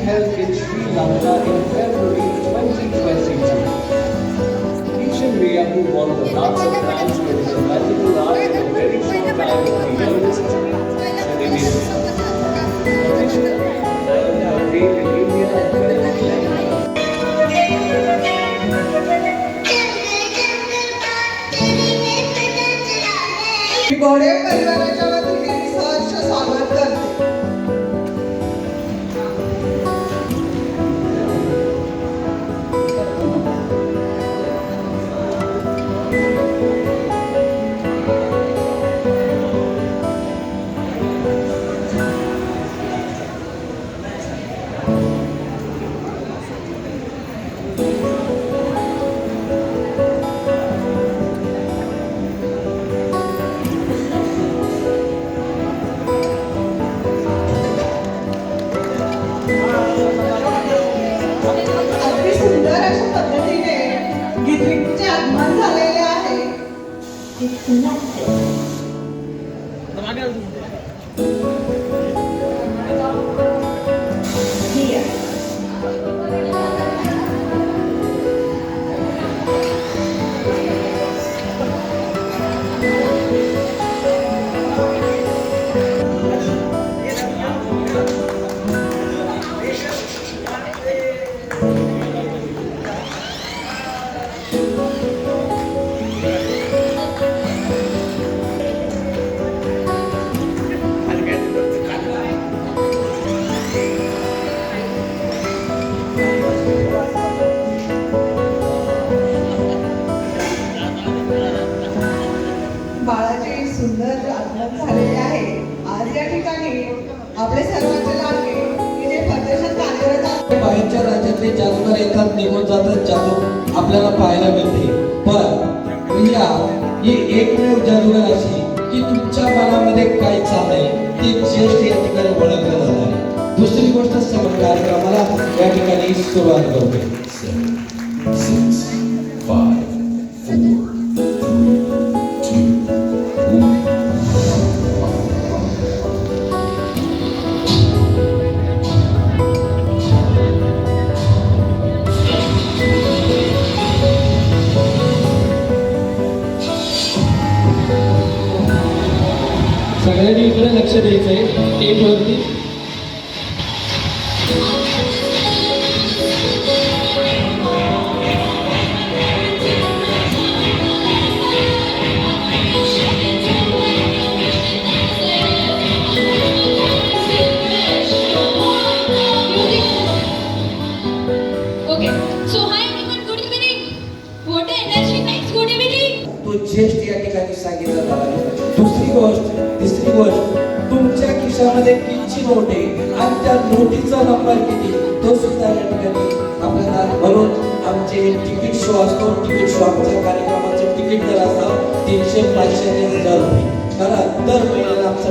held in Sri Lanka in February 2022. Kishan Riyaku won the Hearts of Fans with his magical art in a very short time of the youngest Indian. Audition, Nayanthara Great in India as well as Lanka. घोडे परिवाराच्या वतीने सहर्ष स्वागत करते. अगदी सुंदर अशा पद्धतीने गीतविकचे आगमन झालेले आहे. बाळाचे सुंदर आगमन झालेले आहे. आज या ठिकाणी आपले सर्वांचे लाडके की जे परदेशात कार्यरत आहेत. बाहेरच्या राज्यातले जादूगार येतात, निघून जातात, जादू आपल्याला पाहायला मिळते. पण रिया ही एकमेव जादूगार अशी की तुमच्या मनामध्ये काय चाललंय ती ज्येष्ठ या ठिकाणी ओळखलं जाणार आहे. दुसरी गोष्ट समोर कार्यक्रमाला या ठिकाणी सुरुवात करते. 7, 6, 5, 4, 3, 2, 1. सगळ्यांनी इकडे लक्ष द्यायचंय टेपवरती. Okay. So hi everyone, good evening. What an energy, nice good evening. तो ज्येष्ठ या ठिकाणी सांगितलं झाला. दुसरी गोष्ट, तिसरी गोष्ट, तुमच्या खिशामध्ये किती नोट आहे आणि त्या नोटीचा नंबर किती तो सुद्धा या ठिकाणी आपल्याला. म्हणून आमचे तिकीट शो असतो. तिकीट शो आमच्या कार्यक्रमाचं तिकीट दर असतं 300, 500 आणि 1000 रुपये. कारण दर महिन्याला आमचं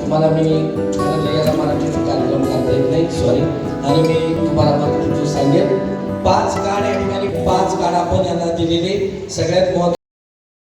तुम्हाला मी खरं याला मराठीत कार्यक्रम करता येत नाही, सॉरी. आणि मी तुम्हाला मग सांगेन 5 कार्ड या ठिकाणी 5 कार्ड आपण यांना दिलेले. सगळ्यात महत्त्वाचं